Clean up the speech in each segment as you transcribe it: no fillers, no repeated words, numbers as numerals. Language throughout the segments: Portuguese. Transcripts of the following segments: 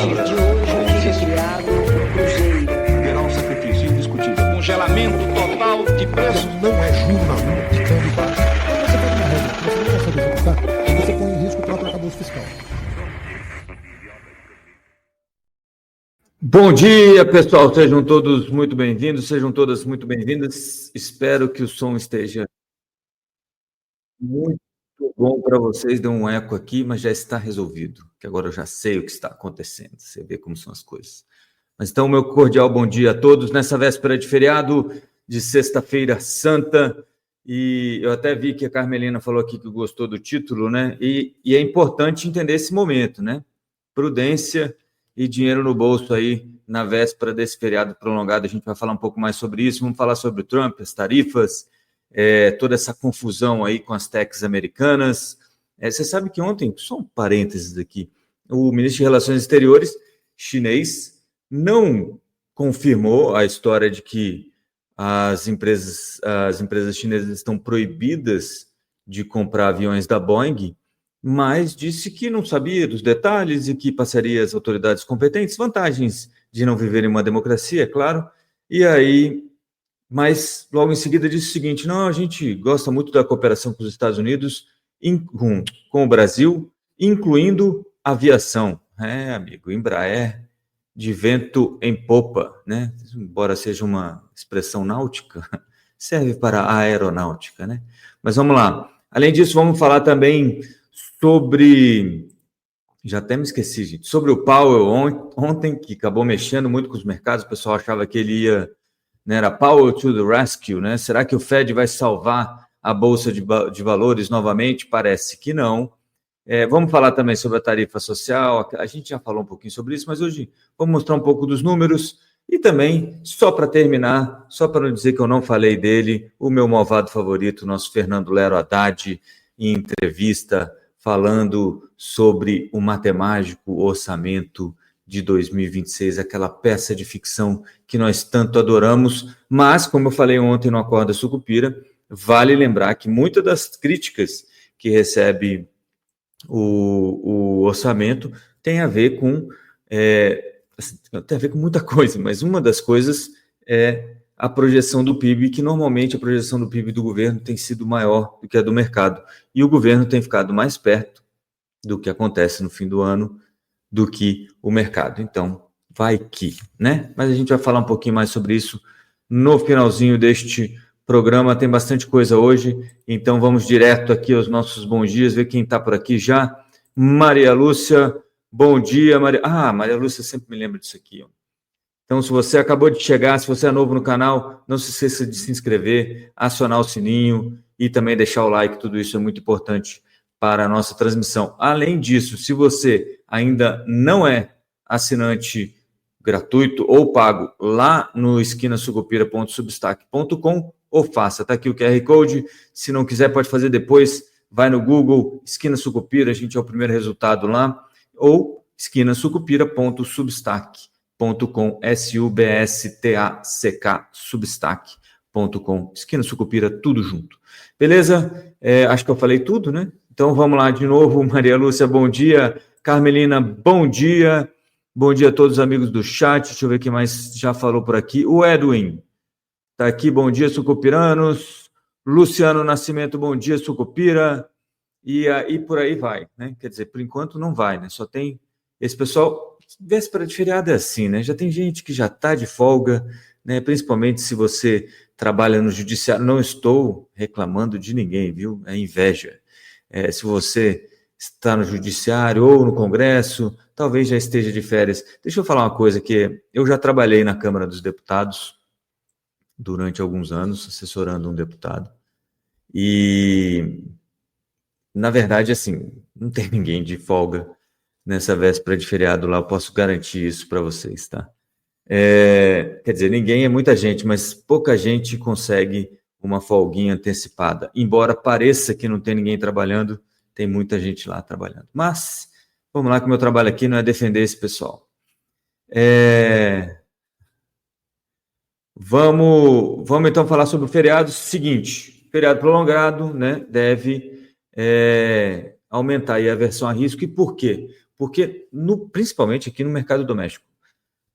partir de hoje fica criado o Cruzeiro. Terá um sacrifício indiscutível. Congelamento total de preços. Não é jornalismo de baixo. Você pega uma regra que você não consegue executar, você põe em risco o próprio arcabouço fiscal. Bom dia, pessoal. Sejam todos muito bem-vindos, sejam todas muito bem-vindas. Espero que o som esteja muito bom para vocês. Deu um eco aqui, mas já está resolvido, que agora eu já sei o que está acontecendo. Você vê como são as coisas. Mas então, meu cordial bom dia a todos nessa véspera de feriado de Sexta-feira Santa. E eu até vi que a Carmelina falou aqui que gostou do título, né? E é importante entender esse momento, né? Prudência e dinheiro no bolso aí na véspera desse feriado prolongado. A gente vai falar um pouco mais sobre isso. Vamos falar sobre o Trump, as tarifas, toda essa confusão aí com as techs americanas. Você sabe que ontem, só um parênteses aqui, o ministro de Relações Exteriores chinês não confirmou a história de que as empresas chinesas estão proibidas de comprar aviões da Boeing, mas disse que não sabia dos detalhes e que passaria às autoridades competentes. Vantagens de não viver em uma democracia, é claro. E aí, mas logo em seguida disse o seguinte: não, a gente gosta muito da cooperação com os Estados Unidos, com o Brasil, incluindo aviação. Amigo, Embraer de vento em popa, né? Embora seja uma expressão náutica, serve para a aeronáutica, né? Mas vamos lá. Além disso, vamos falar também sobre, já até me esqueci, gente, sobre o Powell ontem, que acabou mexendo muito com os mercados. O pessoal achava que ele ia, né, era Powell to the rescue, né? Será que o Fed vai salvar a Bolsa de Valores novamente? Parece que não. Vamos falar também sobre a tarifa social. A gente já falou um pouquinho sobre isso, mas hoje vamos mostrar um pouco dos números e também, só para terminar, só para não dizer que eu não falei dele, o meu malvado favorito, nosso Fernando Lero Haddad, em entrevista, falando sobre o matemático orçamento de 2026, aquela peça de ficção que nós tanto adoramos, mas, como eu falei ontem no Acorda Sucupira, vale lembrar que muitas das críticas que recebe o orçamento tem a ver com muita coisa, mas uma das coisas é a projeção do PIB, que normalmente a projeção do PIB do governo tem sido maior do que a do mercado, e o governo tem ficado mais perto do que acontece no fim do ano do que o mercado. Então, vai que, né? Mas a gente vai falar um pouquinho mais sobre isso no finalzinho deste programa. Tem bastante coisa hoje, então vamos direto aqui aos nossos bons dias, ver quem está por aqui já. Maria Lúcia, bom dia, Maria. Maria Lúcia sempre me lembra disso aqui, ó. Então, se você acabou de chegar, se você é novo no canal, não se esqueça de se inscrever, acionar o sininho e também deixar o like. Tudo isso é muito importante para a nossa transmissão. Além disso, se você ainda não é assinante gratuito ou pago lá no esquinasucupira.substack.com, ou faça, está aqui o QR Code. Se não quiser, pode fazer depois, vai no Google, Esquina Sucupira, a gente é o primeiro resultado lá, ou esquinasucupira.substack.com, SUBSTACK, substack.com, Esquina Sucupira, tudo junto. Beleza? Acho que eu falei tudo, né? Então vamos lá de novo. Maria Lúcia, bom dia. Carmelina, bom dia. Bom dia a todos os amigos do chat. Deixa eu ver quem mais já falou por aqui. O Edwin está aqui, bom dia, sucupiranos. Luciano Nascimento, bom dia, Sucupira. E aí por aí vai, né? Quer dizer, por enquanto não vai, né? Só tem esse pessoal. Véspera de feriado é assim, né? Já tem gente que já está de folga, né? Principalmente se você trabalha no judiciário. Não estou reclamando de ninguém, viu? É inveja. Se você está no judiciário ou no Congresso, talvez já esteja de férias. Deixa eu falar uma coisa, que eu já trabalhei na Câmara dos Deputados durante alguns anos, assessorando um deputado. E, na verdade, assim, não tem ninguém de folga nessa véspera de feriado lá, eu posso garantir isso para vocês, tá? Quer dizer, ninguém é muita gente, mas pouca gente consegue uma folguinha antecipada. Embora pareça que não tem ninguém trabalhando, tem muita gente lá trabalhando. Mas, vamos lá, que o meu trabalho aqui não é defender esse pessoal. Vamos então falar sobre o feriado. Seguinte, feriado prolongado, né, deve aumentar aí a aversão a risco. E por quê? porque principalmente aqui no mercado doméstico.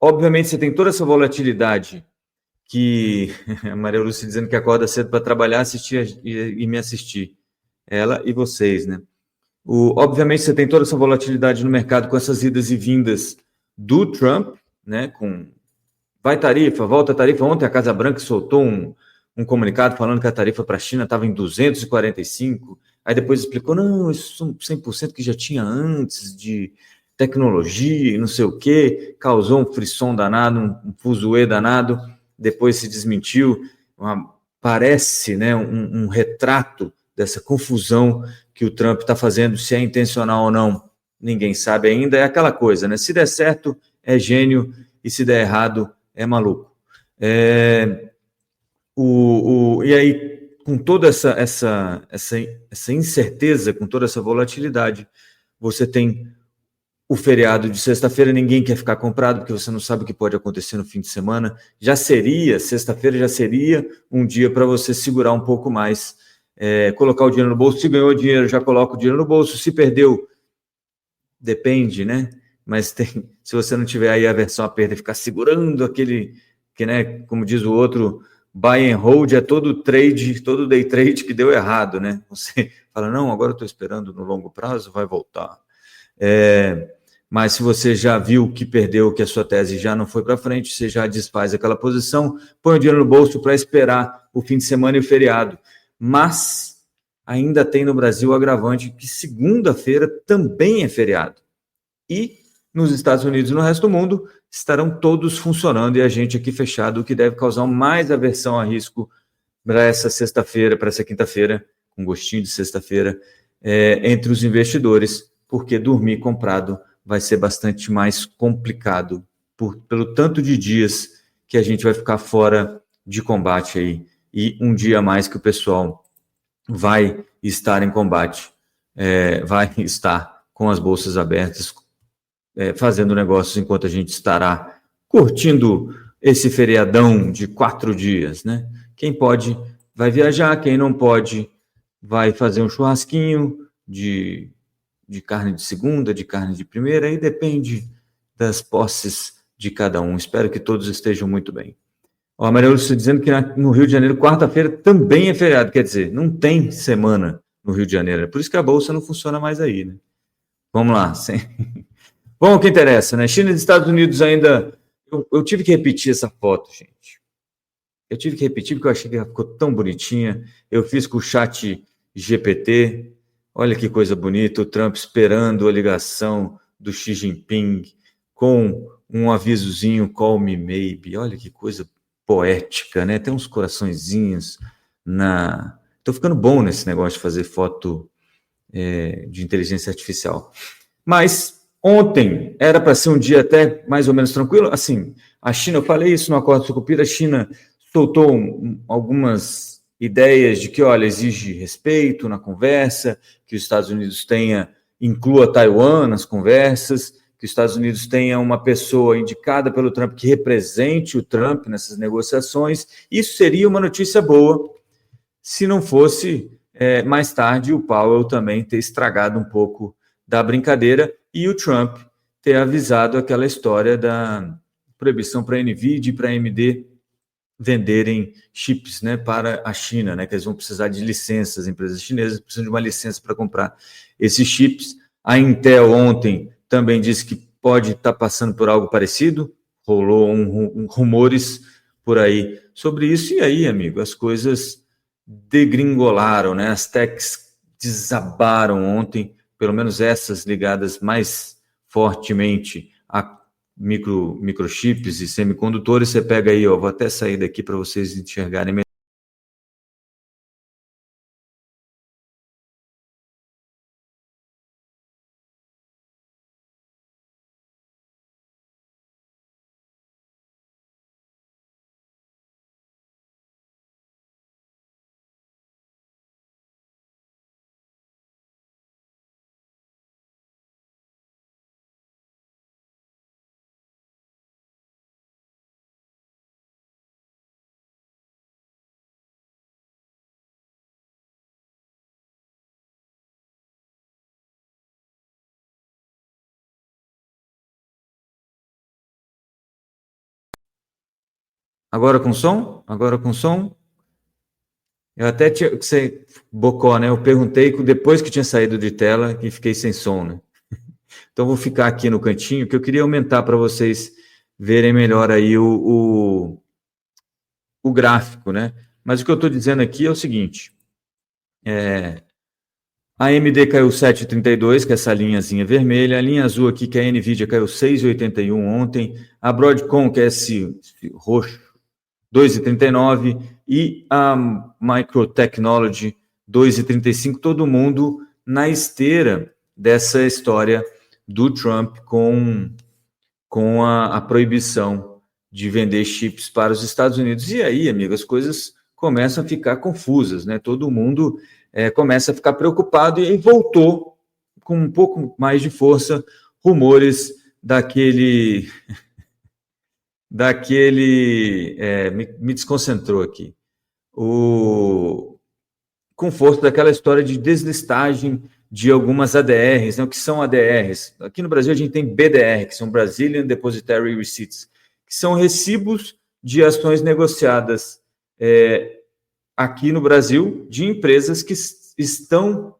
Obviamente, você tem toda essa volatilidade que a Maria Lúcia dizendo que acorda cedo para trabalhar, assistir e me assistir. Ela e vocês, né? Obviamente, você tem toda essa volatilidade no mercado com essas idas e vindas do Trump, né? Vai tarifa, volta tarifa. Ontem a Casa Branca soltou um comunicado falando que a tarifa para a China estava em 245. Aí depois explicou, não, isso são 100% que já tinha antes de tecnologia e não sei o quê. Causou um frisson danado, um fuzuê danado. Depois se desmentiu. Parece, né, um retrato dessa confusão que o Trump está fazendo, se é intencional ou não, ninguém sabe ainda. É aquela coisa, né? Se der certo, é gênio, e se der errado, é maluco. E aí, com toda essa incerteza, com toda essa volatilidade, você tem o feriado de sexta-feira, ninguém quer ficar comprado, porque você não sabe o que pode acontecer no fim de semana. Sexta-feira já seria um dia para você segurar um pouco mais, colocar o dinheiro no bolso. Se ganhou dinheiro, já coloca o dinheiro no bolso. Se perdeu, depende, né? Mas se você não tiver aí a aversão à perda, ficar segurando aquele, que, né, como diz o outro, buy and hold é todo trade, todo day trade que deu errado, né? Você fala, não, agora eu estou esperando no longo prazo, vai voltar. Mas se você já viu que perdeu, que a sua tese já não foi para frente, você já desfaz aquela posição, põe o dinheiro no bolso para esperar o fim de semana e o feriado. Mas ainda tem no Brasil o agravante que segunda-feira também é feriado. E nos Estados Unidos e no resto do mundo estarão todos funcionando e a gente aqui fechado, o que deve causar mais aversão a risco para essa sexta-feira, para essa quinta-feira, com gostinho de sexta-feira, entre os investidores, porque dormir comprado vai ser bastante mais complicado pelo tanto de dias que a gente vai ficar fora de combate aí, e um dia a mais que o pessoal vai estar em combate, vai estar com as bolsas abertas, fazendo negócios enquanto a gente estará curtindo esse feriadão de 4 dias, né? Quem pode vai viajar, quem não pode vai fazer um churrasquinho de carne de segunda, de carne de primeira, aí depende das posses de cada um. Espero que todos estejam muito bem. A Maria Lúcia dizendo que no Rio de Janeiro, quarta-feira também é feriado, quer dizer, não tem semana no Rio de Janeiro, é por isso que a Bolsa não funciona mais aí, né? Vamos lá. Bom, o que interessa, né? China e Estados Unidos ainda... Eu tive que repetir essa foto, gente. Eu tive que repetir porque eu achei que ela ficou tão bonitinha. Eu fiz com o chat GPT. Olha que coisa bonita, o Trump esperando a ligação do Xi Jinping com um avisozinho, call me maybe. Olha que coisa poética, né? Tem uns coraçõezinhos na... Estou ficando bom nesse negócio de fazer foto de inteligência artificial. Mas ontem era para ser um dia até mais ou menos tranquilo. Assim, a China, eu falei isso no Acordo Sucupira, a China soltou algumas ideias de que, olha, exige respeito na conversa, que os Estados Unidos inclua Taiwan nas conversas, que os Estados Unidos tenha uma pessoa indicada pelo Trump que represente o Trump nessas negociações. Isso seria uma notícia boa, se não fosse mais tarde o Powell também ter estragado um pouco da brincadeira e o Trump ter avisado aquela história da proibição para a NVIDIA e para a AMD venderem chips, né, para a China, né, que eles vão precisar de licenças, as empresas chinesas precisam de uma licença para comprar esses chips. A Intel ontem também disse que pode estar passando por algo parecido, rolou rumores por aí sobre isso, e aí, amigo, as coisas degringolaram, né, as techs desabaram ontem, pelo menos essas ligadas mais fortemente a microchips e semicondutores. Você pega aí, ó, vou até sair daqui para vocês enxergarem melhor. Agora com som? Agora com som? Eu até tinha... Você bocó, né? Eu perguntei depois que tinha saído de tela e fiquei sem som, né? Então, vou ficar aqui no cantinho, que eu queria aumentar para vocês verem melhor aí o gráfico, né? Mas o que eu estou dizendo aqui é o seguinte, a AMD caiu 7,32, que é essa linhazinha vermelha, a linha azul aqui, que é a NVIDIA, caiu 6,81 ontem, a Broadcom, que é esse roxo, 2,39, e a Microtechnology, 2,35, todo mundo na esteira dessa história do Trump com a proibição de vender chips para os Estados Unidos. E aí, amigo, as coisas começam a ficar confusas, né? Todo mundo começa a ficar preocupado e voltou com um pouco mais de força rumores daquele... me desconcentrou aqui. Com força daquela história de deslistagem de algumas ADRs, né? O que são ADRs? Aqui no Brasil a gente tem BDR, que são Brazilian Depositary Receipts, que são recibos de ações negociadas aqui no Brasil de empresas que estão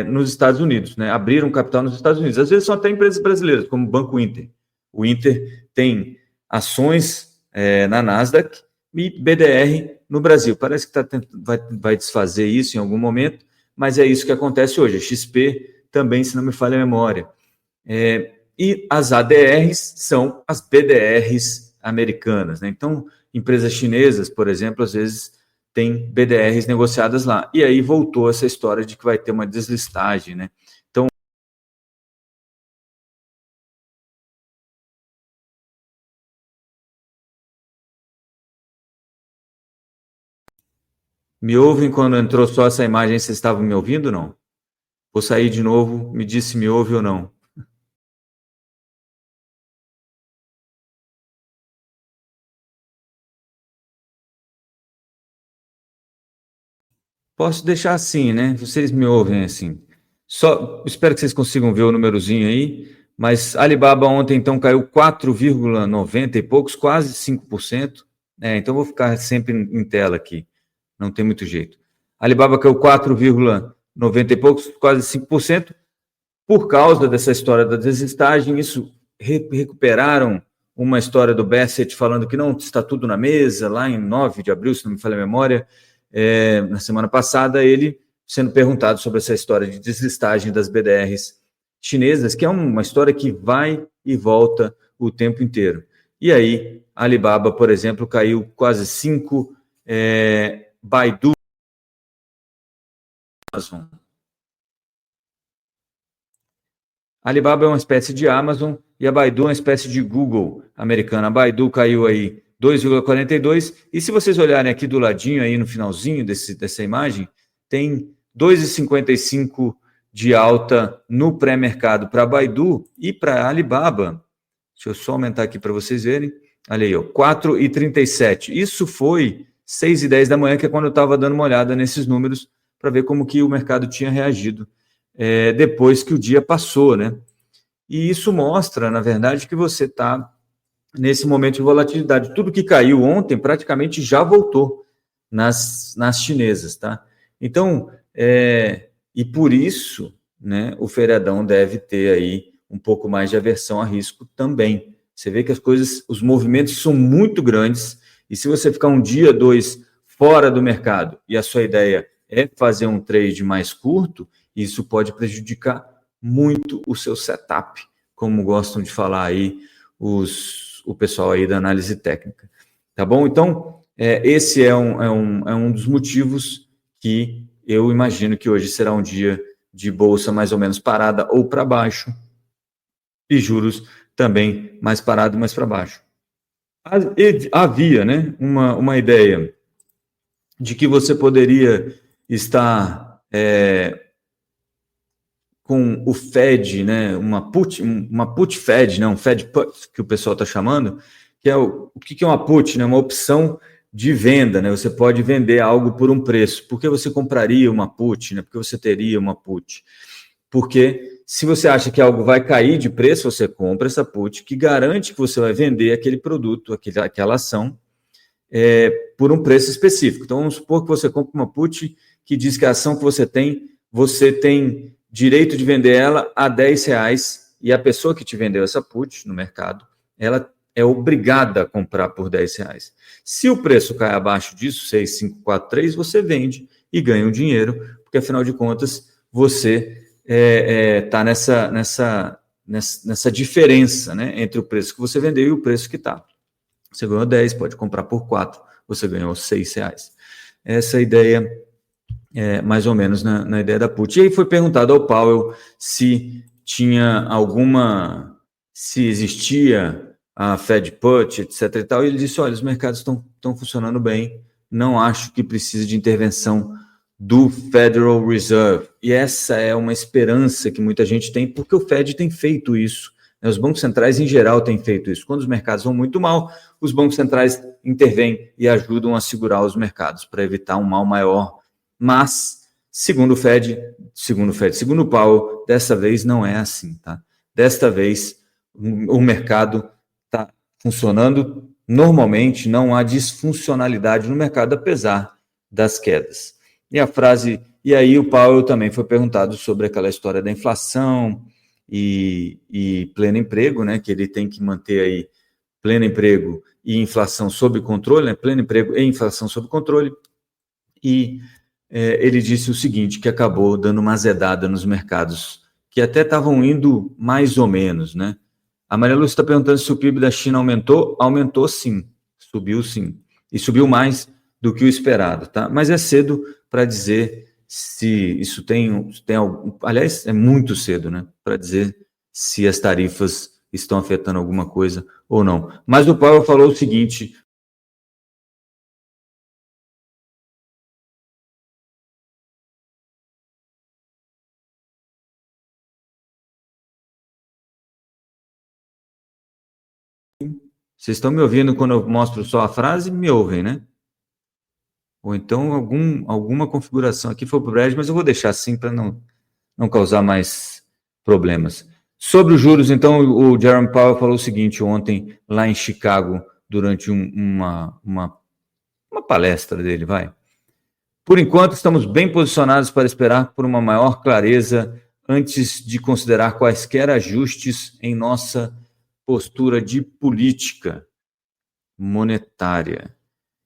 nos Estados Unidos, né? Abriram capital nos Estados Unidos. Às vezes são até empresas brasileiras, como o Banco Inter. O Inter tem ações na Nasdaq e BDR no Brasil. Parece que vai desfazer isso em algum momento, mas é isso que acontece hoje. A XP também, se não me falha a memória. E as ADRs são as BDRs americanas, né? Então, empresas chinesas, por exemplo, às vezes têm BDRs negociadas lá. E aí voltou essa história de que vai ter uma deslistagem, né? Então, me ouvem quando entrou só essa imagem? Vocês estavam me ouvindo ou não? Vou sair de novo, me diz se me ouve ou não. Posso deixar assim, né? Vocês me ouvem assim. Só espero que vocês consigam ver o númerozinho aí, mas Alibaba ontem então caiu 4,90 e poucos, quase 5%. Então vou ficar sempre em tela aqui, não tem muito jeito. Alibaba caiu 4,90 e poucos, quase 5%, por causa dessa história da deslistagem. Isso recuperaram uma história do Bassett falando que não está tudo na mesa, lá em 9 de abril, se não me falha a memória. Na semana passada, ele sendo perguntado sobre essa história de deslistagem das BDRs chinesas, que é uma história que vai e volta o tempo inteiro. E aí, a Alibaba, por exemplo, caiu quase 5%, Baidu, Amazon. A Alibaba é uma espécie de Amazon e a Baidu é uma espécie de Google americana. A Baidu caiu aí 2,42, e se vocês olharem aqui do ladinho, aí no finalzinho dessa imagem, tem 2,55 de alta no pré-mercado para a Baidu e para a Alibaba. Deixa eu só aumentar aqui para vocês verem. Olha aí, 4,37. Isso foi 6h10 da manhã, que é quando eu estava dando uma olhada nesses números para ver como que o mercado tinha reagido depois que o dia passou, né? E isso mostra, na verdade, que você está nesse momento de volatilidade. Tudo que caiu ontem praticamente já voltou nas chinesas, tá? Então, e por isso, né, o feriadão deve ter aí um pouco mais de aversão a risco também. Você vê que as coisas, os movimentos são muito grandes, e se você ficar um dia, 2 fora do mercado e a sua ideia é fazer um trade mais curto, isso pode prejudicar muito o seu setup, como gostam de falar aí o pessoal aí da análise técnica, tá bom? Então, esse é um dos motivos que eu imagino que hoje será um dia de bolsa mais ou menos parada ou para baixo, e juros também mais parado, mais para baixo. Havia, né, uma ideia de que você poderia estar com o Fed, né, uma put Fed, né, um Fed put, que o pessoal está chamando, que é o que é uma put, né, uma opção de venda, né, você pode vender algo por um preço. Por que você compraria uma put, né, por que você teria uma put? Porque se você acha que algo vai cair de preço, você compra essa put, que garante que você vai vender aquele produto, aquela ação, por um preço específico. Então, vamos supor que você compra uma put que diz que a ação que você tem direito de vender ela a R$10, e a pessoa que te vendeu essa put no mercado, ela é obrigada a comprar por R$10. Se o preço cai abaixo disso, 6,543, você vende e ganha um dinheiro, porque afinal de contas você está nessa diferença, né, entre o preço que você vendeu e o preço que está. Você ganhou 10, pode comprar por 4, você ganhou R$6. Essa ideia é mais ou menos na ideia da put. E aí foi perguntado ao Powell se se existia a Fed Put, etc. e tal, e ele disse, olha, os mercados estão funcionando bem, não acho que precise de intervenção do Federal Reserve. E essa é uma esperança que muita gente tem, porque o Fed tem feito isso. Os bancos centrais, em geral, têm feito isso. Quando os mercados vão muito mal, os bancos centrais intervêm e ajudam a segurar os mercados para evitar um mal maior. Mas, segundo o Powell, dessa vez não é assim, tá? Desta vez, o mercado está funcionando normalmente, não há disfuncionalidade no mercado, apesar das quedas. E aí o Powell também foi perguntado sobre aquela história da inflação e pleno emprego, né? Que ele tem que manter aí pleno emprego e inflação sob controle, né? Pleno emprego e inflação sob controle. E ele disse o seguinte, que acabou dando uma azedada nos mercados, que até estavam indo mais ou menos, né? A Maria Lúcia está perguntando se o PIB da China aumentou. Aumentou sim, subiu sim. E subiu mais do que o esperado, tá? Mas é cedo para dizer se isso tem algum... Aliás, é muito cedo, né? Para dizer se as tarifas estão afetando alguma coisa ou não. Mas o Powell falou o seguinte... Vocês estão me ouvindo quando eu mostro só a frase? Me ouvem, né? Ou então alguma configuração aqui foi para o Brad, mas eu vou deixar assim para não causar mais problemas. Sobre os juros, então, o Jerome Powell falou o seguinte ontem, lá em Chicago, durante uma palestra dele, vai. Por enquanto, estamos bem posicionados para esperar por uma maior clareza antes de considerar quaisquer ajustes em nossa postura de política monetária.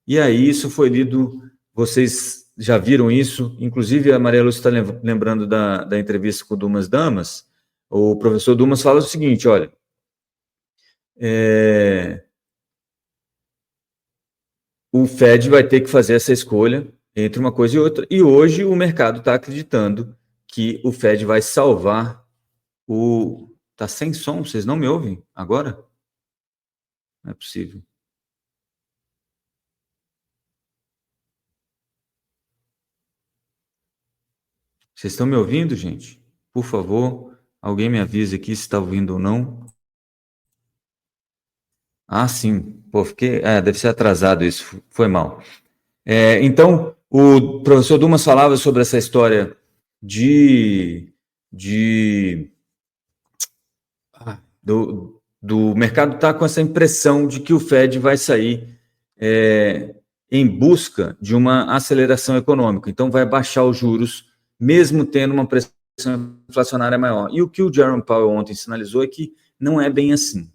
E aí, isso foi lido, vocês já viram isso, inclusive a Maria Lúcia está lembrando da entrevista com o Dumas Damas, o professor Dumas fala o seguinte, olha, o Fed vai ter que fazer essa escolha entre uma coisa e outra, e hoje o mercado está acreditando que o Fed vai salvar o... Está sem som, vocês não me ouvem agora? Não é possível. Vocês estão me ouvindo, gente? Por favor, alguém me avisa aqui se está ouvindo ou não. Ah, sim. Pô, deve ser atrasado isso, foi mal. Então, o professor Dumas falava sobre essa história do mercado estar com essa impressão de que o Fed vai sair em busca de uma aceleração econômica. Então, vai baixar os juros, mesmo tendo uma pressão inflacionária maior. E o que o Jerome Powell ontem sinalizou é que não é bem assim.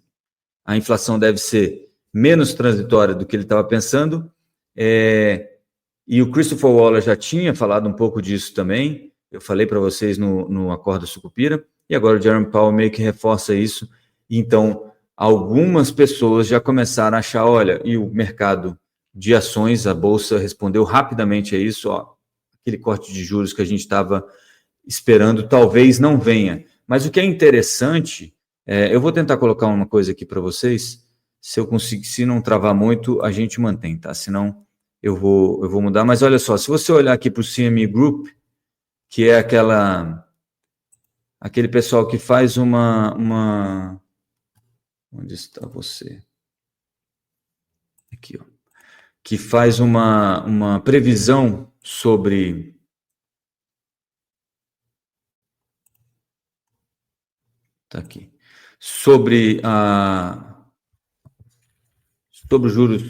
A inflação deve ser menos transitória do que ele estava pensando, e o Christopher Waller já tinha falado um pouco disso também, eu falei para vocês no Acordo Sucupira, e agora o Jerome Powell meio que reforça isso. Então, algumas pessoas já começaram a achar, olha, e o mercado de ações, a Bolsa respondeu rapidamente a isso, aquele corte de juros que a gente estava esperando talvez não venha. Mas o que é interessante, eu vou tentar colocar uma coisa aqui para vocês, se eu conseguir, se não travar muito, a gente mantém, tá? Senão eu vou mudar. Mas olha só, se você olhar aqui para o CME Group, que é aquele pessoal que faz uma... Onde está você? Aqui, ó. Que faz uma previsão sobre... Está aqui. Sobre os juros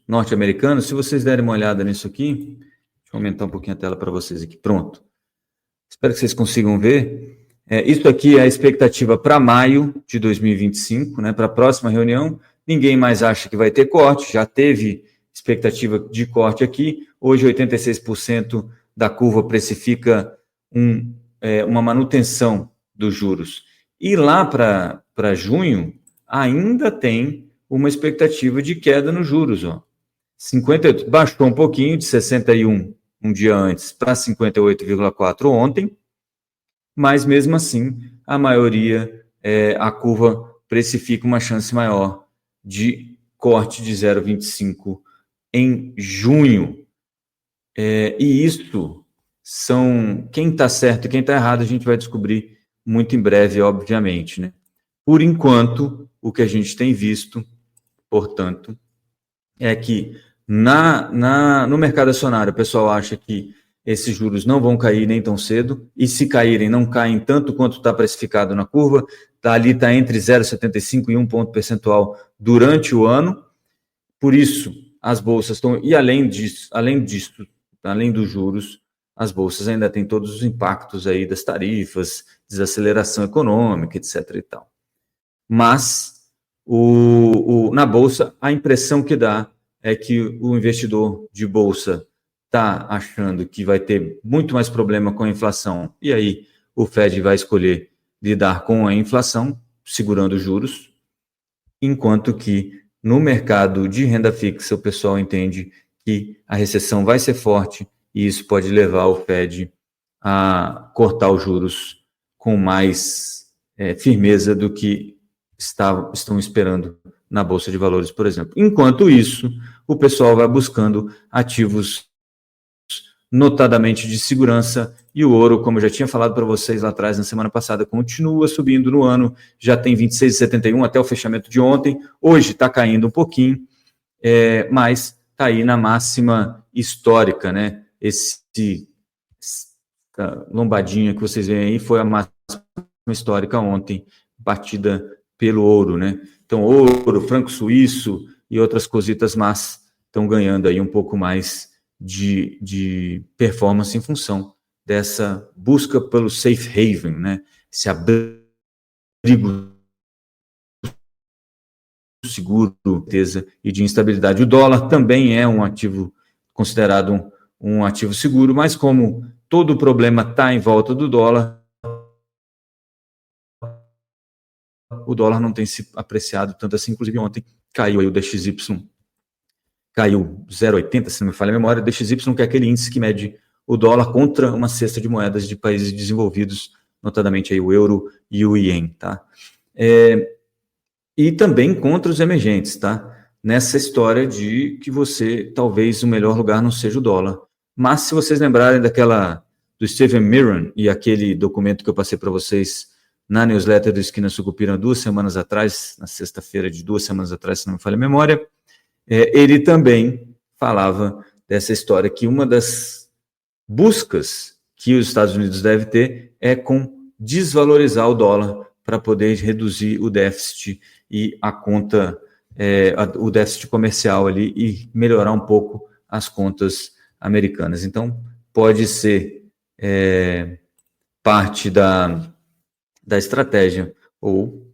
norte-americanos, se vocês derem uma olhada nisso aqui, deixa eu aumentar um pouquinho a tela para vocês aqui, pronto. Espero que vocês consigam ver. Isso aqui é a expectativa para maio de 2025, né, para a próxima reunião. Ninguém mais acha que vai ter corte, já teve expectativa de corte aqui. Hoje, 86% da curva precifica uma manutenção dos juros. E lá para junho, ainda tem uma expectativa de queda nos juros. 58, baixou um pouquinho, de 61 um dia antes para 58,4 ontem, mas mesmo assim, a maioria, a curva precifica uma chance maior de corte de 0,25 em junho. E isso são, quem está certo e quem está errado, a gente vai descobrir muito em breve, obviamente, né? Por enquanto, o que a gente tem visto, portanto, é que no mercado acionário, o pessoal acha que esses juros não vão cair nem tão cedo, e se caírem, não caem tanto quanto está precificado na curva, está entre 0,75 e 1 ponto percentual durante o ano. Por isso, as bolsas estão, e além dos juros, as bolsas ainda têm todos os impactos aí das tarifas, desaceleração econômica, etc. e tal. Mas, na bolsa, a impressão que dá é que o investidor de bolsa está achando que vai ter muito mais problema com a inflação, e aí o Fed vai escolher lidar com a inflação, segurando os juros, enquanto que no mercado de renda fixa o pessoal entende que a recessão vai ser forte e isso pode levar o Fed a cortar os juros com mais firmeza do que estão esperando na Bolsa de Valores, por exemplo. Enquanto isso, o pessoal vai buscando ativos notadamente de segurança, e o ouro, como eu já tinha falado para vocês lá atrás, na semana passada, continua subindo no ano, já tem 26,71 até o fechamento de ontem, hoje está caindo um pouquinho, mas está aí na máxima histórica, né? Essa lombadinha que vocês veem aí foi a máxima histórica ontem, batida pelo ouro, né? Então, ouro, franco suíço e outras cositas más estão ganhando aí um pouco mais de performance em função dessa busca pelo safe haven, né? Esse abrigo seguro, certeza e de instabilidade. O dólar também é um ativo considerado um ativo seguro, mas como todo o problema está em volta do dólar, o dólar não tem se apreciado tanto assim. Inclusive ontem caiu aí o DXY, caiu 0,80, se não me falha a memória. DXY, que é aquele índice que mede o dólar contra uma cesta de moedas de países desenvolvidos, notadamente aí o euro e o ien, tá? E também contra os emergentes, tá? Nessa história de que talvez o melhor lugar não seja o dólar. Mas se vocês lembrarem do Stephen Miron e aquele documento que eu passei para vocês na newsletter do Esquina Sucupira 2 semanas atrás, na sexta-feira de 2 semanas atrás, se não me falha a memória, ele também falava dessa história que uma das buscas que os Estados Unidos deve ter é com desvalorizar o dólar para poder reduzir o déficit e a conta, o déficit comercial ali e melhorar um pouco as contas americanas. Então, pode ser parte da estratégia ou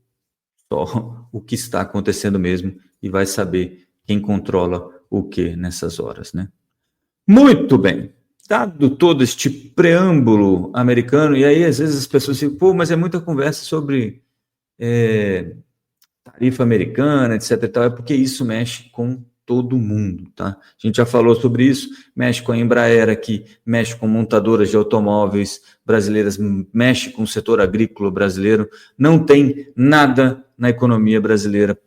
só o que está acontecendo mesmo e vai saber quem controla o que nessas horas, né? Muito bem. Dado todo este preâmbulo americano, e aí às vezes as pessoas ficam, mas é muita conversa sobre tarifa americana, etc e tal, é porque isso mexe com todo mundo, tá? A gente já falou sobre isso, mexe com a Embraer aqui, mexe com montadoras de automóveis brasileiras, mexe com o setor agrícola brasileiro, não tem nada na economia brasileira,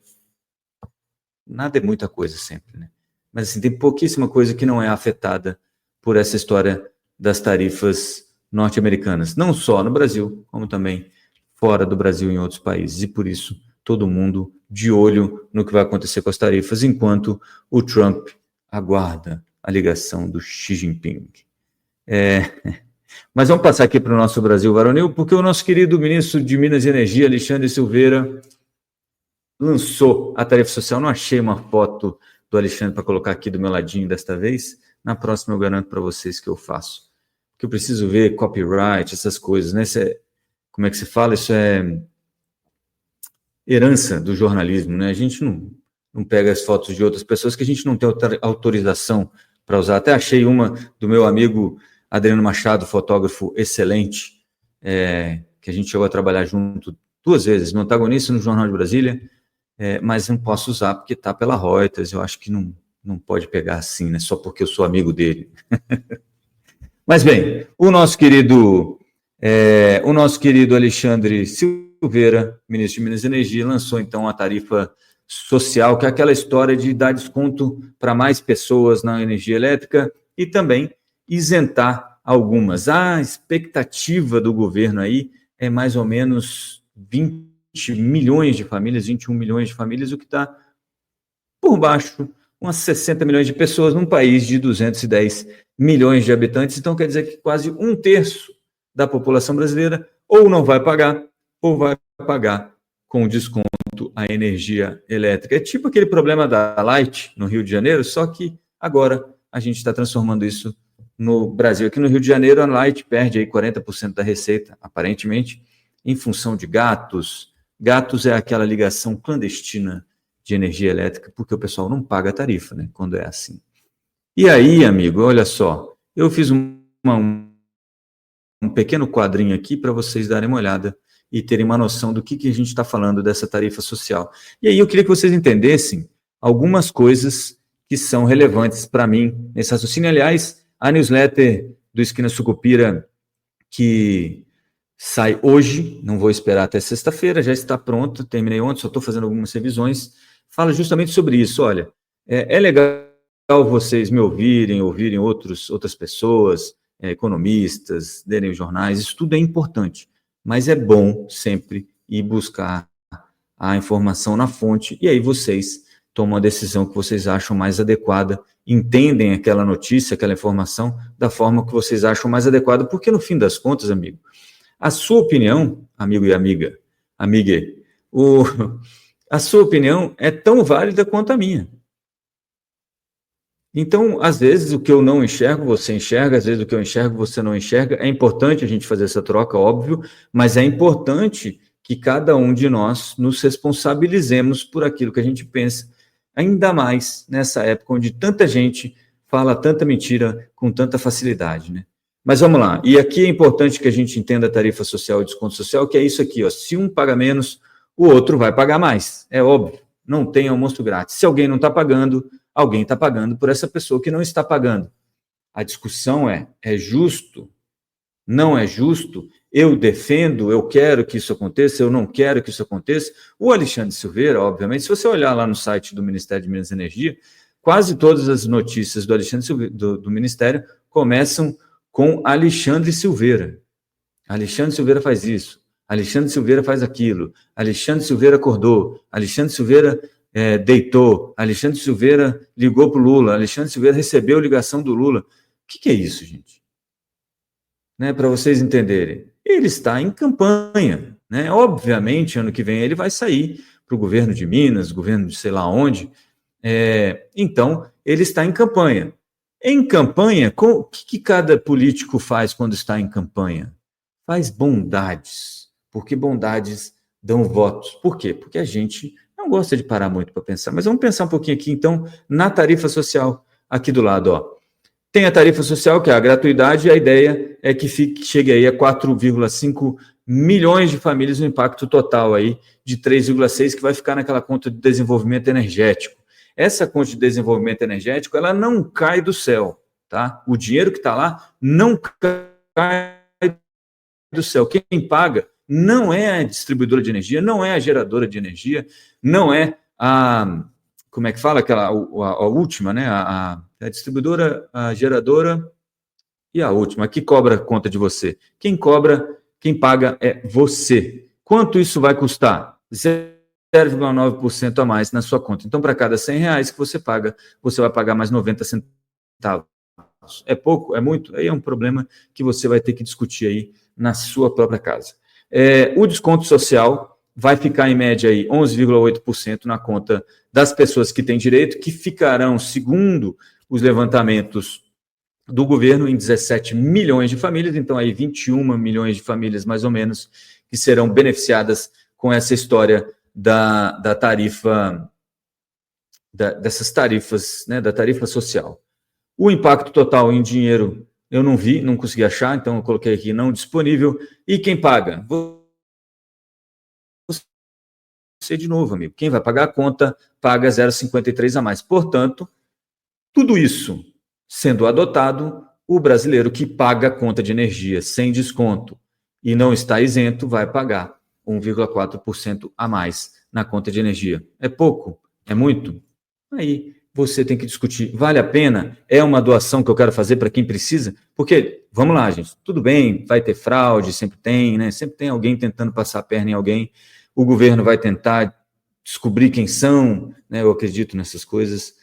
nada é muita coisa sempre, né? Mas assim, tem pouquíssima coisa que não é afetada por essa história das tarifas norte-americanas, não só no Brasil, como também fora do Brasil em outros países, e por isso todo mundo de olho no que vai acontecer com as tarifas, enquanto o Trump aguarda a ligação do Xi Jinping. Mas vamos passar aqui para o nosso Brasil varonil, porque o nosso querido ministro de Minas e Energia, Alexandre Silveira, lançou a tarifa social. Não achei uma foto do do Alexandre para colocar aqui do meu ladinho desta vez. Na próxima eu garanto para vocês que eu faço. Porque eu preciso ver copyright, essas coisas, né? Como é que se fala? Isso é herança do jornalismo, né? A gente não pega as fotos de outras pessoas que a gente não tem autorização para usar. Até achei uma do meu amigo Adriano Machado, fotógrafo excelente, que a gente chegou a trabalhar junto 2 vezes, no Antagonista no Jornal de Brasília, mas não posso usar porque está pela Reuters. Eu acho que não pode pegar assim, né? Só porque eu sou amigo dele. Mas bem, o nosso querido Alexandre Silveira, ministro de Minas e Energia, lançou então a tarifa social, que é aquela história de dar desconto para mais pessoas na energia elétrica e também isentar algumas. A expectativa do governo aí é mais ou menos 20 milhões de famílias, 21 milhões de famílias, o que está por baixo, umas 60 milhões de pessoas num país de 210 milhões de habitantes. Então, quer dizer que quase 1/3 da população brasileira ou não vai pagar, ou vai pagar com desconto a energia elétrica. É tipo aquele problema da Light no Rio de Janeiro, só que agora a gente está transformando isso no Brasil. Aqui no Rio de Janeiro, a Light perde aí 40% da receita, aparentemente, em função de gatos. Gatos é aquela ligação clandestina de energia elétrica, porque o pessoal não paga a tarifa, né, quando é assim. E aí, amigo, olha só, eu fiz um pequeno quadrinho aqui para vocês darem uma olhada e terem uma noção do que a gente está falando dessa tarifa social. E aí eu queria que vocês entendessem algumas coisas que são relevantes para mim nesse raciocínio. Aliás, a newsletter do Esquina Sucupira, que sai hoje, não vou esperar até sexta-feira, já está pronta, terminei ontem, só estou fazendo algumas revisões, fala justamente sobre isso. Olha, é legal vocês me ouvirem outras pessoas, economistas, lerem os jornais, isso tudo é importante, mas é bom sempre ir buscar a informação na fonte, e aí vocês tomam a decisão que vocês acham mais adequada, entendem aquela notícia, aquela informação, da forma que vocês acham mais adequada, porque no fim das contas, amigo, a sua opinião, amigo e amiga, a sua opinião é tão válida quanto a minha. Então, às vezes, o que eu não enxergo, você enxerga, às vezes o que eu enxergo, você não enxerga. É importante a gente fazer essa troca, óbvio, mas é importante que cada um de nós nos responsabilizemos por aquilo que a gente pensa, ainda mais nessa época onde tanta gente fala tanta mentira com tanta facilidade, né? Mas vamos lá, e aqui é importante que a gente entenda a tarifa social e desconto social, que é isso aqui, ó, se um paga menos, o outro vai pagar mais, é óbvio, não tem almoço grátis. Se alguém não está pagando, alguém está pagando por essa pessoa que não está pagando. A discussão é justo? Não é justo? Eu defendo, eu quero que isso aconteça, eu não quero que isso aconteça. O Alexandre Silveira, obviamente, se você olhar lá no site do Ministério de Minas e Energia, quase todas as notícias do Alexandre Silveira, do Ministério começam com Alexandre Silveira. Alexandre Silveira faz isso, Alexandre Silveira faz aquilo, Alexandre Silveira acordou, Alexandre Silveira deitou, Alexandre Silveira ligou para o Lula, Alexandre Silveira recebeu ligação do Lula. O que é isso, gente? Né, para vocês entenderem. Ele está em campanha, né? Obviamente, ano que vem ele vai sair para o governo de Minas, governo de sei lá onde. Então, ele está em campanha. Em campanha, o que cada político faz quando está em campanha? Faz bondades, porque bondades dão votos. Por quê? Porque a gente não gosta de parar muito para pensar. Mas vamos pensar um pouquinho aqui, então, na tarifa social, aqui do lado, ó. Tem a tarifa social, que é a gratuidade, e a ideia é que chegue aí a 4,5 milhões de famílias, um impacto total aí de 3,6, que vai ficar naquela conta de desenvolvimento energético. Essa conta de desenvolvimento energético, ela não cai do céu, tá? O dinheiro que está lá não cai do céu. Quem paga não é a distribuidora de energia, não é a geradora de energia, não é a... Como é que fala? A última, né? A distribuidora, a geradora e a última, que cobra a conta de você. Quem paga é você. Quanto isso vai custar? 0,9% a mais na sua conta. Então, para cada R$100 que você paga, você vai pagar mais 90 centavos. É pouco? É muito? Aí é um problema que você vai ter que discutir aí na sua própria casa. O desconto social vai ficar em média aí 11,8% na conta das pessoas que têm direito, que ficarão, segundo os levantamentos do governo, em 17 milhões de famílias, então aí 21 milhões de famílias, mais ou menos, que serão beneficiadas com essa história da tarifa, dessas tarifas, né, da tarifa social. O impacto total em dinheiro eu não vi, não consegui achar, então eu coloquei aqui não disponível. E quem paga? Você de novo, amigo. Quem vai pagar a conta paga 0,53 a mais. Portanto, tudo isso sendo adotado, o brasileiro que paga a conta de energia sem desconto e não está isento vai pagar 1,4% a mais na conta de energia. É pouco? É muito? Aí você tem que discutir, vale a pena? É uma doação que eu quero fazer para quem precisa? Porque, vamos lá, gente, tudo bem, vai ter fraude, sempre tem, né? Sempre tem alguém tentando passar a perna em alguém, o governo vai tentar descobrir quem são, né? Eu acredito nessas coisas,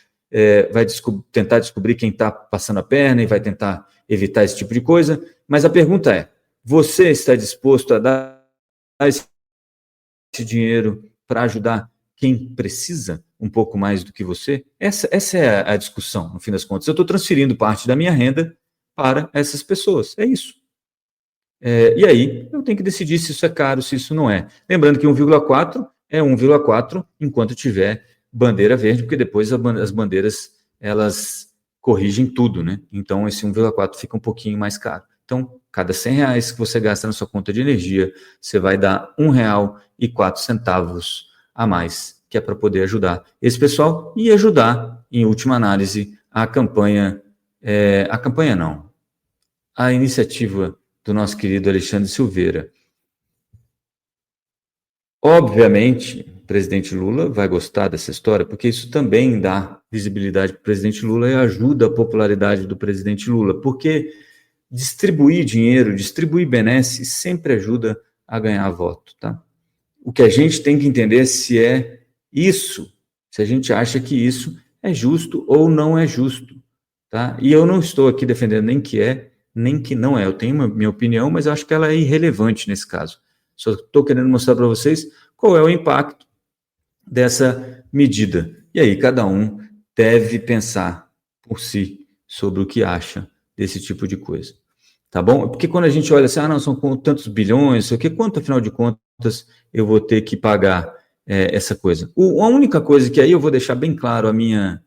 vai tentar descobrir quem está passando a perna e vai tentar evitar esse tipo de coisa, mas a pergunta é, você está disposto a dar esse dinheiro para ajudar quem precisa um pouco mais do que você? Essa é a discussão, no fim das contas. Eu estou transferindo parte da minha renda para essas pessoas, é isso. E aí, eu tenho que decidir se isso é caro, se isso não é. Lembrando que 1,4 é 1,4 enquanto tiver bandeira verde, porque depois as bandeiras, elas corrigem tudo, né? Então, esse 1,4 fica um pouquinho mais caro. Então, cada R$100 que você gasta na sua conta de energia, você vai dar R$1,04 a mais, que é para poder ajudar esse pessoal e ajudar, em última análise, a iniciativa do nosso querido Alexandre Silveira. Obviamente, o presidente Lula vai gostar dessa história, porque isso também dá visibilidade para o presidente Lula e ajuda a popularidade do presidente Lula, porque distribuir dinheiro, distribuir benesses sempre ajuda a ganhar voto, tá? O que a gente tem que entender é se é isso, se a gente acha que isso é justo ou não é justo, tá? E eu não estou aqui defendendo nem que é, nem que não é. Eu tenho minha opinião, mas eu acho que ela é irrelevante nesse caso. Só estou querendo mostrar para vocês qual é o impacto dessa medida. E aí cada um deve pensar por si sobre o que acha desse tipo de coisa. Tá bom? Porque quando a gente olha assim, não, são tantos bilhões, sei o quê, quanto, afinal de contas, eu vou ter que pagar essa coisa? A única coisa que aí eu vou deixar bem claro a minha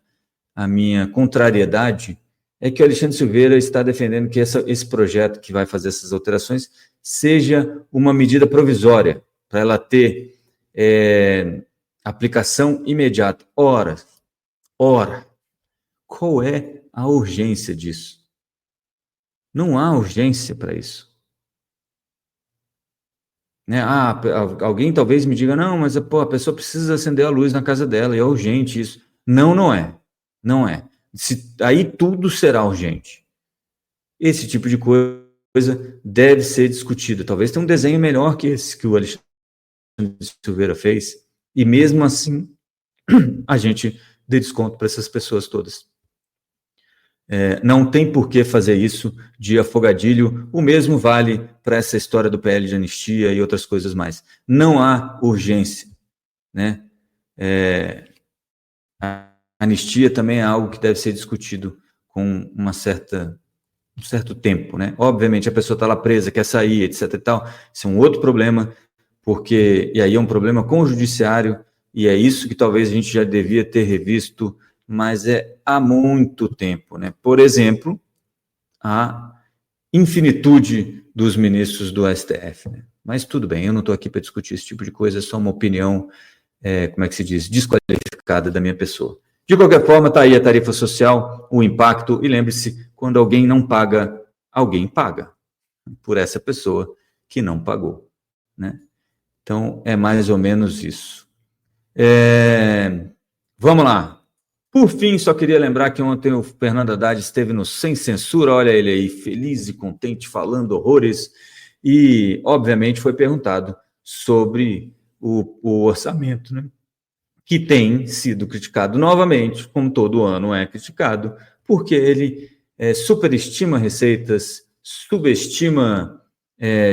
contrariedade é que o Alexandre Silveira está defendendo que esse projeto que vai fazer essas alterações seja uma medida provisória, para ela ter aplicação imediata. Ora, qual é a urgência disso? Não há urgência para isso. Né? Alguém talvez me diga, não, mas a pessoa precisa acender a luz na casa dela, e é urgente isso. Não é. Não é. Aí tudo será urgente. Esse tipo de coisa deve ser discutido. Talvez tenha um desenho melhor que esse que o Alexandre Silveira fez, e mesmo assim a gente dê desconto para essas pessoas todas. Não tem por que fazer isso de afogadilho. O mesmo vale para essa história do PL de anistia e outras coisas mais. Não há urgência, né? A anistia também é algo que deve ser discutido com um certo tempo, né? Obviamente, a pessoa está lá presa, quer sair, etc. e tal. Isso é um outro problema, e aí é um problema com o judiciário, e é isso que talvez a gente já devia ter revisto, mas há muito tempo, né? Por exemplo, a infinitude dos ministros do STF, né? Mas tudo bem, eu não estou aqui para discutir esse tipo de coisa, é só uma opinião, como é que se diz, desqualificada da minha pessoa. De qualquer forma, está aí a tarifa social, o impacto, e lembre-se, quando alguém não paga, alguém paga por essa pessoa que não pagou, né? Então, é mais ou menos isso. Vamos lá. Por fim, só queria lembrar que ontem o Fernando Haddad esteve no Sem Censura, olha ele aí, feliz e contente, falando horrores, e, obviamente, foi perguntado sobre o orçamento, né? Que tem sido criticado novamente, como todo ano é criticado, porque ele superestima receitas, subestima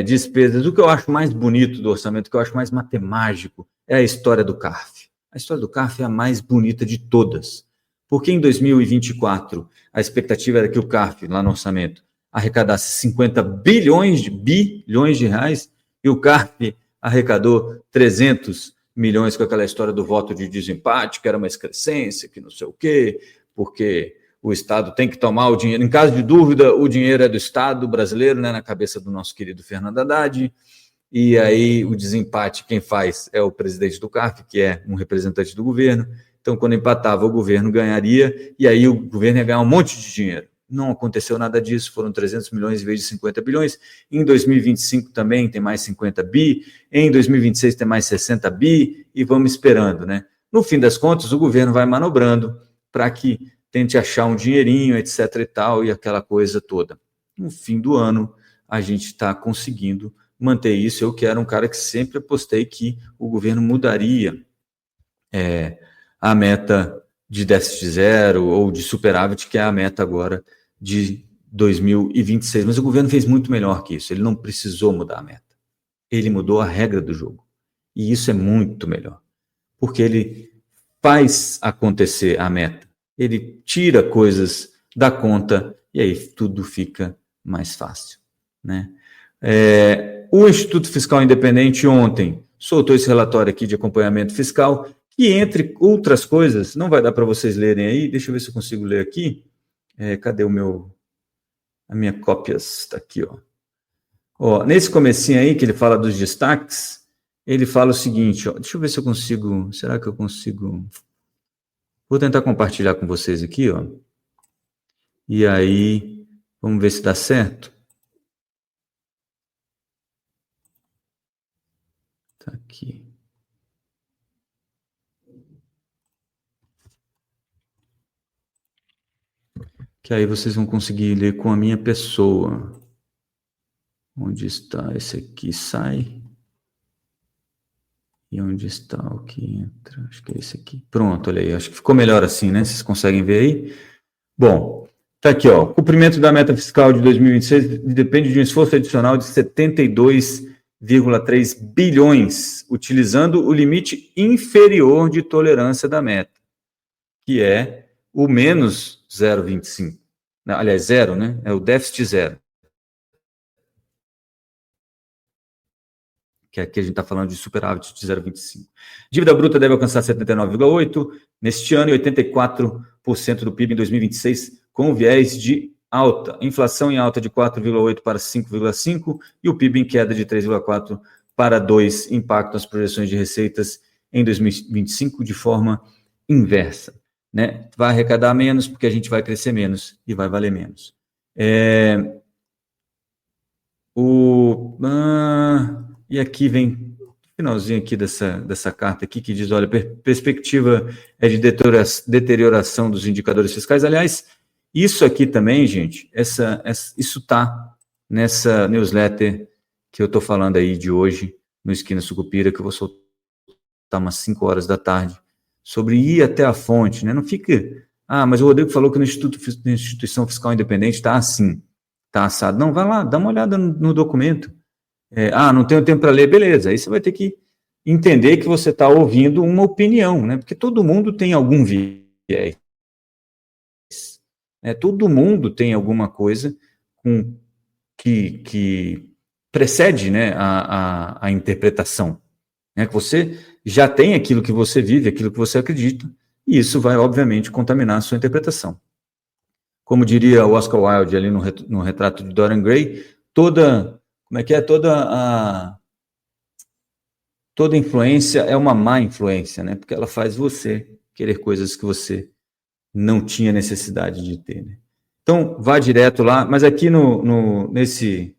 despesas. O que eu acho mais bonito do orçamento, o que eu acho mais matemático, é a história do CARF. A história do CARF é a mais bonita de todas, porque em 2024 a expectativa era que o CARF, lá no orçamento, arrecadasse 50 bilhões de reais, e o CARF arrecadou 300 milhões com aquela história do voto de desempate, que era uma excrescência, que não sei o quê, porque o Estado tem que tomar o dinheiro. Em caso de dúvida, o dinheiro é do Estado brasileiro, né, na cabeça do nosso querido Fernando Haddad, e aí o desempate quem faz é o presidente do CARF, que é um representante do governo. Então, quando empatava, o governo ganharia, e aí o governo ia ganhar um monte de dinheiro. Não aconteceu nada disso, foram 300 milhões em vez de 50 bilhões. Em 2025 também tem mais 50 bi, em 2026 tem mais 60 bi, e vamos esperando, né? No fim das contas, o governo vai manobrando para que tente achar um dinheirinho, etc e tal, e aquela coisa toda. No fim do ano, a gente está conseguindo manter isso. Eu que era um cara que sempre apostei que o governo mudaria a meta de déficit zero ou de superávit, que é a meta agora de 2026. Mas o governo fez muito melhor que isso. Ele não precisou mudar a meta. Ele mudou a regra do jogo. E isso é muito melhor. Porque ele faz acontecer a meta. Ele tira coisas da conta e aí tudo fica mais fácil, né? O Instituto Fiscal Independente ontem soltou esse relatório aqui de acompanhamento fiscal, que, entre outras coisas, não vai dar para vocês lerem aí, deixa eu ver se eu consigo ler aqui. Cadê a minha cópias? Está aqui, ó. Nesse comecinho aí, que ele fala dos destaques, ele fala o seguinte, deixa eu ver se eu consigo, será que eu consigo? Vou tentar compartilhar com vocês aqui, e aí, vamos ver se dá certo. Tá aqui. Que aí vocês vão conseguir ler com a minha pessoa. Onde está esse aqui? Sai. E onde está o que entra? Acho que é esse aqui. Pronto, olha aí. Acho que ficou melhor assim, né? Vocês conseguem ver aí? Bom, tá aqui, ó. O cumprimento da meta fiscal de 2026 depende de um esforço adicional de 72,3 bilhões, utilizando o limite inferior de tolerância da meta, que é o menos 0,25. Aliás, zero, né? É o déficit zero. Que aqui a gente está falando de superávit de 0,25. Dívida bruta deve alcançar 79,8% neste ano e 84% do PIB em 2026, com viés de alta. Inflação em alta de 4,8% para 5,5% e o PIB em queda de 3,4% para 2%. Impactam as projeções de receitas em 2025 de forma inversa, né? Vai arrecadar menos porque a gente vai crescer menos e vai valer menos. E aqui vem o finalzinho aqui dessa carta aqui, que diz, olha, perspectiva é de deterioração dos indicadores fiscais. Aliás, isso aqui também, gente, isso está nessa newsletter que eu estou falando aí de hoje, no Esquina Sucupira, que eu vou soltar umas 5 horas da tarde, sobre ir até a fonte, né? Não fica, mas o Rodrigo falou que na instituição fiscal independente está assim, está assado. Não, vai lá, dá uma olhada no documento. Não tenho tempo para ler, beleza. Aí você vai ter que entender que você está ouvindo uma opinião, né? Porque todo mundo tem algum viés. Todo mundo tem alguma coisa que precede, né, a interpretação. Né? Que você já tem aquilo que você vive, aquilo que você acredita, e isso vai, obviamente, contaminar a sua interpretação. Como diria o Oscar Wilde ali no retrato de Dorian Gray, toda influência é uma má influência, né? Porque ela faz você querer coisas que você não tinha necessidade de ter, né? Então, vá direto lá, mas aqui nesse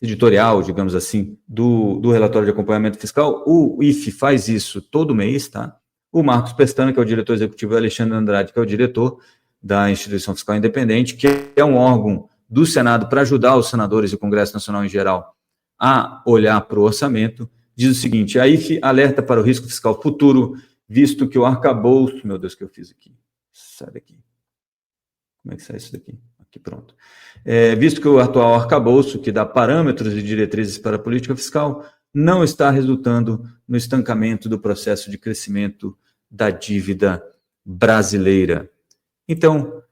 editorial, digamos assim, do relatório de acompanhamento fiscal, o IFE faz isso todo mês, tá? O Marcos Pestana, que é o diretor executivo, e o Alexandre Andrade, que é o diretor da Instituição Fiscal Independente, que é um órgão do Senado para ajudar os senadores e o Congresso Nacional em geral a olhar para o orçamento, diz o seguinte: a IFE alerta para o risco fiscal futuro, visto que o arcabouço... Meu Deus, o que eu fiz aqui? Sai daqui. Como é que sai isso daqui? Aqui, pronto. Visto que o atual arcabouço, que dá parâmetros e diretrizes para a política fiscal, não está resultando no estancamento do processo de crescimento da dívida brasileira. Então,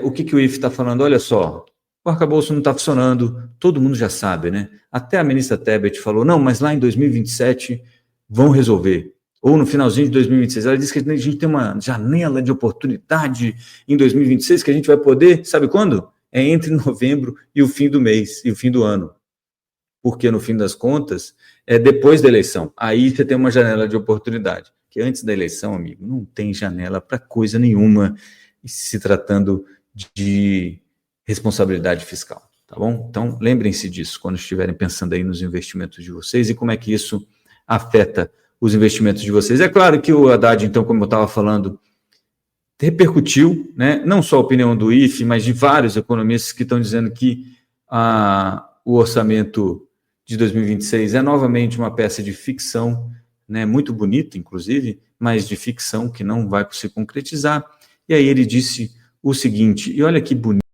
o que o IFE está falando? Olha só, o arcabouço não está funcionando, todo mundo já sabe, né? Até a ministra Tebet falou, não, mas lá em 2027 vão resolver. Ou no finalzinho de 2026. Ela disse que a gente tem uma janela de oportunidade em 2026 que a gente vai poder, sabe quando? É entre novembro e o fim do mês, e o fim do ano. Porque, no fim das contas, é depois da eleição. Aí você tem uma janela de oportunidade. Que antes da eleição, amigo, não tem janela para coisa nenhuma, se tratando de responsabilidade fiscal, tá bom? Então, lembrem-se disso quando estiverem pensando aí nos investimentos de vocês e como é que isso afeta os investimentos de vocês. É claro que o Haddad, então, como eu estava falando, repercutiu, né, não só a opinião do IFE, mas de vários economistas que estão dizendo que o orçamento de 2026 é novamente uma peça de ficção, né, muito bonita, inclusive, mas de ficção que não vai se concretizar. E aí ele disse o seguinte, e olha que bonito.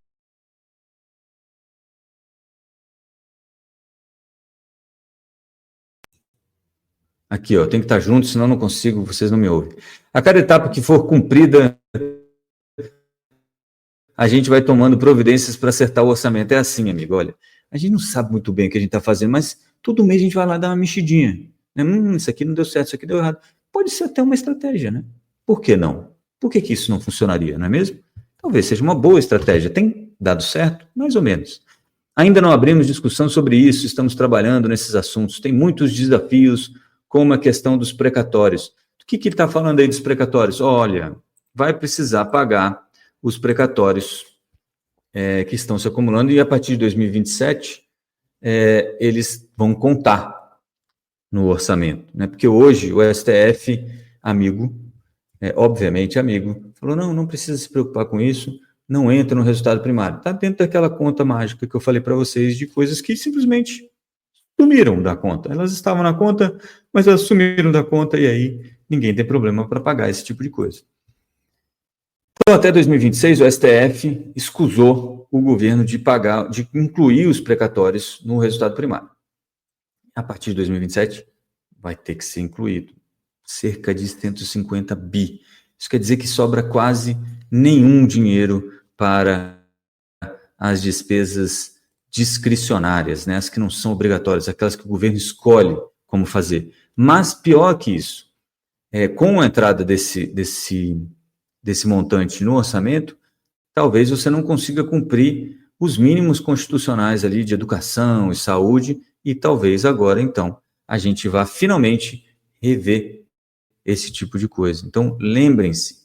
Aqui, ó, tem que estar junto, senão não consigo, vocês não me ouvem. A cada etapa que for cumprida, a gente vai tomando providências para acertar o orçamento. É assim, amigo, olha, a gente não sabe muito bem o que a gente está fazendo, mas todo mês a gente vai lá dar uma mexidinha. Né? Isso aqui não deu certo, isso aqui deu errado. Pode ser até uma estratégia, né? Por que não? Por que isso não funcionaria, não é mesmo? Talvez seja uma boa estratégia. Tem dado certo? Mais ou menos. Ainda não abrimos discussão sobre isso, estamos trabalhando nesses assuntos. Tem muitos desafios, como a questão dos precatórios. O que ele está falando aí dos precatórios? Olha, vai precisar pagar os precatórios que estão se acumulando e a partir de 2027 eles vão contar no orçamento, né? Porque hoje o STF, amigo, obviamente amigo, falou, não precisa se preocupar com isso, não entra no resultado primário. Está dentro daquela conta mágica que eu falei para vocês de coisas que simplesmente sumiram da conta. Elas estavam na conta, mas elas sumiram da conta e aí ninguém tem problema para pagar esse tipo de coisa. Então, até 2026, o STF escusou o governo de incluir os precatórios no resultado primário. A partir de 2027, vai ter que ser incluído. Cerca de 150 bi. Isso quer dizer que sobra quase nenhum dinheiro para as despesas discricionárias, né? As que não são obrigatórias, aquelas que o governo escolhe como fazer. Mas, pior que isso, com a entrada desse montante no orçamento, talvez você não consiga cumprir os mínimos constitucionais ali de educação e saúde, e talvez agora, então, a gente vá finalmente rever esse tipo de coisa. Então, lembrem-se,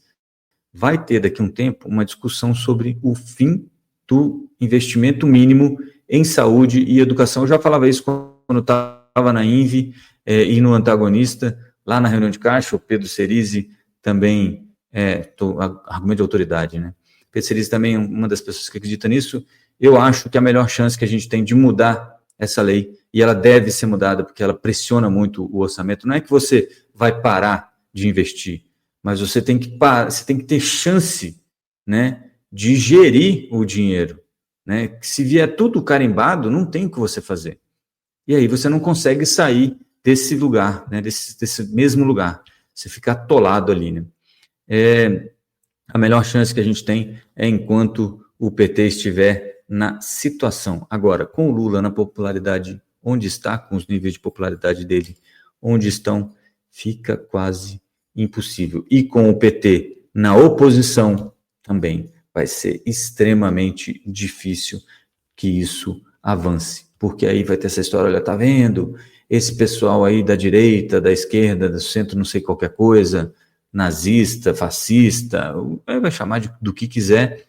vai ter daqui a um tempo uma discussão sobre o fim do investimento mínimo em saúde e educação. Eu já falava isso quando estava na INVE e no Antagonista, lá na reunião de caixa, o Pedro Cerise também, argumento de autoridade, né? Pedro Cerise também é uma das pessoas que acredita nisso. Eu acho que a melhor chance que a gente tem de mudar essa lei, e ela deve ser mudada porque ela pressiona muito o orçamento, não é que você vai parar de investir, mas você tem que ter chance, né, de gerir o dinheiro, né? Se vier tudo carimbado, não tem o que você fazer. E aí você não consegue sair desse lugar, né, desse mesmo lugar. Você fica atolado ali, né? A melhor chance que a gente tem é enquanto o PT estiver na situação. Agora, com o Lula na popularidade onde está, com os níveis de popularidade dele onde estão, fica quase impossível. E com o PT na oposição também vai ser extremamente difícil que isso avance. Porque aí vai ter essa história, olha, tá vendo? Esse pessoal aí da direita, da esquerda, do centro, não sei qualquer coisa, nazista, fascista, vai chamar do que quiser,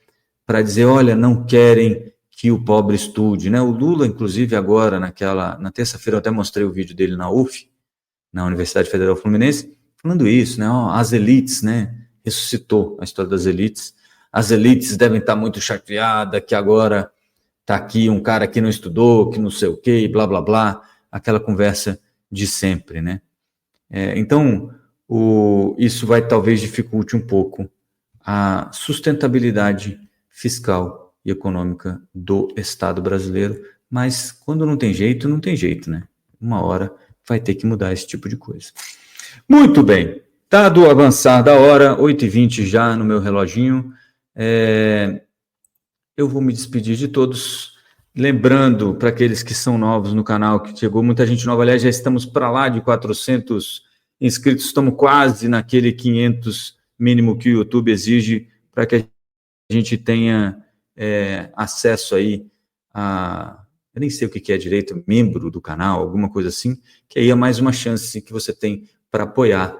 para dizer, olha, não querem que o pobre estude, né? O Lula, inclusive, agora, na terça-feira, eu até mostrei o vídeo dele na UF, na Universidade Federal Fluminense, falando isso, né? As elites, né? Ressuscitou a história das elites. As elites devem estar muito chateadas que agora está aqui um cara que não estudou, que não sei o quê, blá, blá, blá, aquela conversa de sempre, né? Então, isso vai talvez dificulte um pouco a sustentabilidade fiscal e econômica do Estado brasileiro, mas quando não tem jeito, não tem jeito, né? Uma hora vai ter que mudar esse tipo de coisa. Muito bem, dado o avançar da hora, 8h20 já no meu reloginho, eu vou me despedir de todos, lembrando para aqueles que são novos no canal, que chegou muita gente nova, aliás, já estamos para lá de 400 inscritos, estamos quase naquele 500 mínimo que o YouTube exige para que a gente tenha acesso aí a, eu nem sei o que é direito, membro do canal, alguma coisa assim, que aí é mais uma chance que você tem para apoiar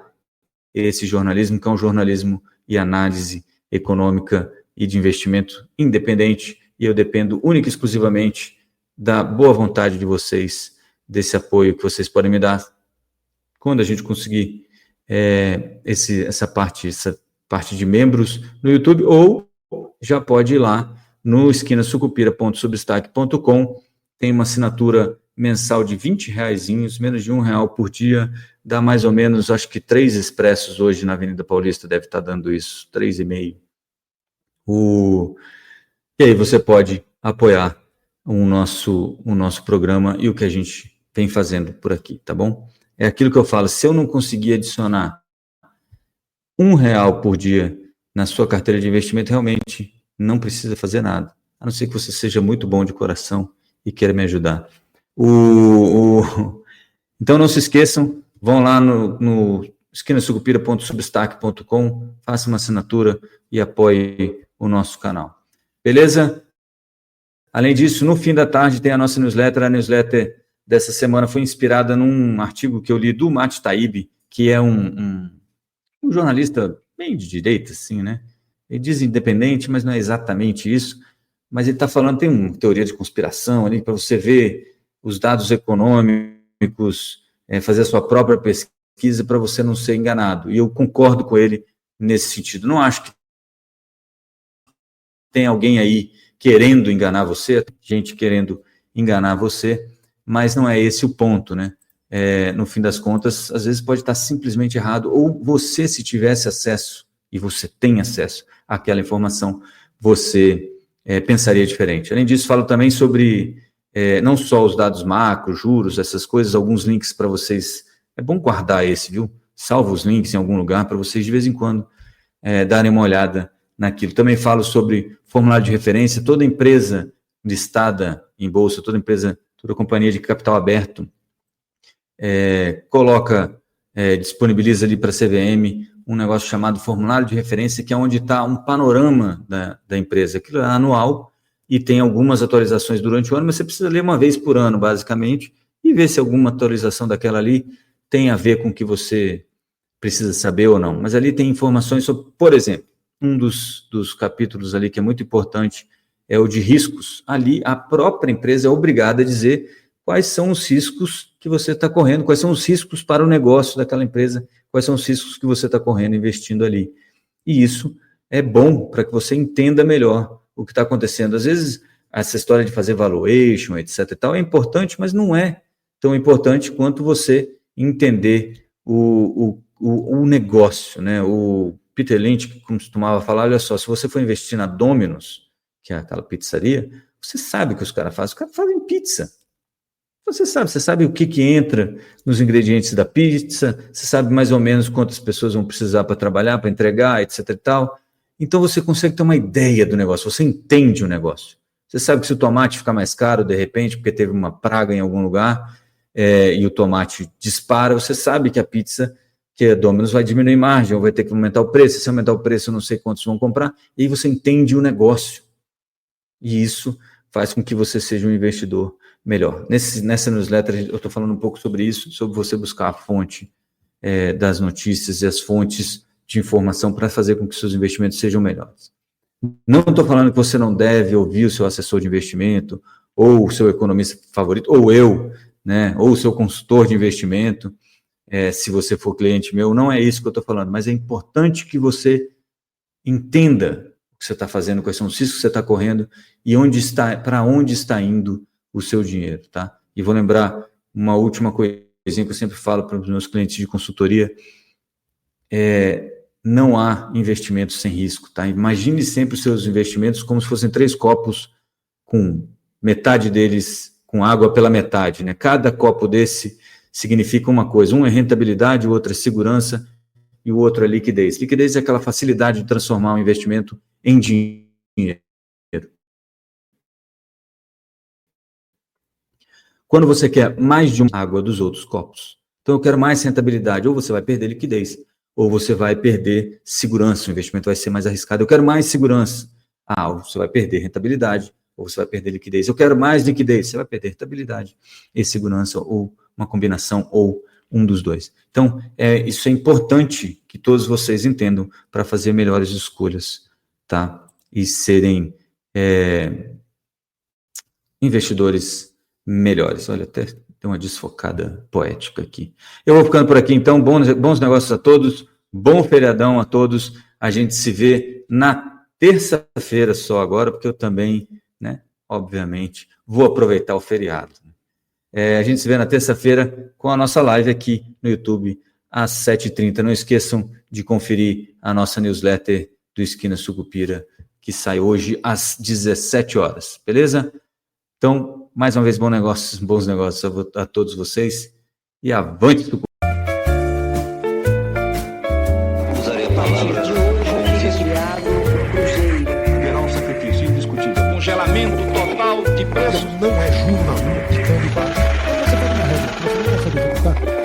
esse jornalismo, que é um jornalismo e análise econômica e de investimento independente, e eu dependo única e exclusivamente da boa vontade de vocês, desse apoio que vocês podem me dar. Quando a gente conseguir essa parte de membros no YouTube, ou já pode ir lá no esquinasucupira.substack.com, tem uma assinatura mensal de R$20, menos de R$1 por dia, dá mais ou menos, acho que 3 expressos hoje na Avenida Paulista, deve estar dando isso, 3,5. E aí você pode apoiar o nosso programa e o que a gente vem fazendo por aqui, tá bom? É aquilo que eu falo, se eu não conseguir adicionar R$1 por dia na sua carteira de investimento, realmente não precisa fazer nada, a não ser que você seja muito bom de coração e queira me ajudar. Então não se esqueçam, vão lá no esquinasucupira.substack.com, faça uma assinatura e apoie o nosso canal. Beleza? Além disso, no fim da tarde tem a nossa newsletter. A newsletter dessa semana foi inspirada num artigo que eu li do Matt Taibbi, que é um jornalista bem de direita, assim, né? Ele diz independente, mas não é exatamente isso. Mas ele está falando, tem uma teoria de conspiração ali, para você ver os dados econômicos, fazer a sua própria pesquisa para você não ser enganado. E eu concordo com ele nesse sentido. Não acho que tem alguém aí querendo enganar você, gente querendo enganar você, mas não é esse o ponto, né? No fim das contas, às vezes pode estar simplesmente errado, ou você, se tivesse acesso, e você tem acesso àquela informação, você pensaria diferente. Além disso, falo também sobre não só os dados macro, juros, essas coisas, alguns links para vocês. É bom guardar esse, viu? Salva os links em algum lugar para vocês, de vez em quando, darem uma olhada naquilo. Também falo sobre formulário de referência. Toda empresa listada em bolsa, toda companhia de capital aberto, disponibiliza ali para a CVM um negócio chamado formulário de referência, que é onde está um panorama da empresa. Aquilo é anual e tem algumas atualizações durante o ano, mas você precisa ler uma vez por ano, basicamente, e ver se alguma atualização daquela ali tem a ver com o que você precisa saber ou não. Mas ali tem informações sobre, por exemplo, um dos capítulos ali que é muito importante é o de riscos. Ali a própria empresa é obrigada a dizer quais são os riscos que você está correndo, quais são os riscos para o negócio daquela empresa, quais são os riscos que você está correndo investindo ali. E isso é bom para que você entenda melhor o que está acontecendo. Às vezes, essa história de fazer valuation, etc. e tal, é importante, mas não é tão importante quanto você entender o negócio, né? O Peter Lynch costumava falar, olha só, se você for investir na Domino's, que é aquela pizzaria, você sabe o que os caras fazem. Os caras fazem pizza. Você sabe o que entra nos ingredientes da pizza, você sabe mais ou menos quantas pessoas vão precisar para trabalhar, para entregar, etc e tal. Então você consegue ter uma ideia do negócio, você entende o negócio. Você sabe que se o tomate ficar mais caro, de repente, porque teve uma praga em algum lugar, e o tomate dispara, você sabe que a pizza, que a Domino's, vai diminuir margem, ou vai ter que aumentar o preço. Se aumentar o preço, eu não sei quantos vão comprar, e aí você entende o negócio. E isso faz com que você seja um investidor melhor. Nessa newsletter, eu estou falando um pouco sobre isso, sobre você buscar a fonte das notícias e as fontes de informação para fazer com que seus investimentos sejam melhores. Não estou falando que você não deve ouvir o seu assessor de investimento, ou o seu economista favorito, ou eu, né, ou o seu consultor de investimento, se você for cliente meu. Não é isso que eu estou falando, mas é importante que você entenda o que você está fazendo, quais são os riscos que você está correndo e para onde está indo o seu dinheiro, tá? E vou lembrar uma última coisinha que eu sempre falo para os meus clientes de consultoria, não há investimento sem risco, tá? Imagine sempre os seus investimentos como se fossem 3 copos com metade deles com água pela metade, né? Cada copo desse significa uma coisa. Um é rentabilidade, o outro é segurança e o outro é liquidez. Liquidez é aquela facilidade de transformar um investimento em dinheiro. Quando você quer mais de uma água dos outros copos, então eu quero mais rentabilidade, ou você vai perder liquidez, ou você vai perder segurança, o investimento vai ser mais arriscado. Eu quero mais segurança, ou você vai perder rentabilidade, ou você vai perder liquidez. Eu quero mais liquidez, você vai perder rentabilidade e segurança, ou uma combinação, ou um dos dois. Então, isso é importante que todos vocês entendam para fazer melhores escolhas, tá? E serem investidores melhores. Olha, até tem uma desfocada poética aqui. Eu vou ficando por aqui, então. Bons negócios a todos, bom feriadão a todos. A gente se vê na terça-feira só agora, porque eu também, né, obviamente, vou aproveitar o feriado. A gente se vê na terça-feira com a nossa live aqui no YouTube, às 7h30. Não esqueçam de conferir a nossa newsletter do Esquina Sucupira, que sai hoje às 17 horas, beleza? Então, mais uma vez, bons negócios a todos vocês e avante Sucupira. Usarei a palavra de hoje foi criado o Cruzeiro. Haverá um sacrifício indiscutível. Congelamento total de preços. Não é jornalismo de cano baixo. Você pega uma regra que você não consegue executar.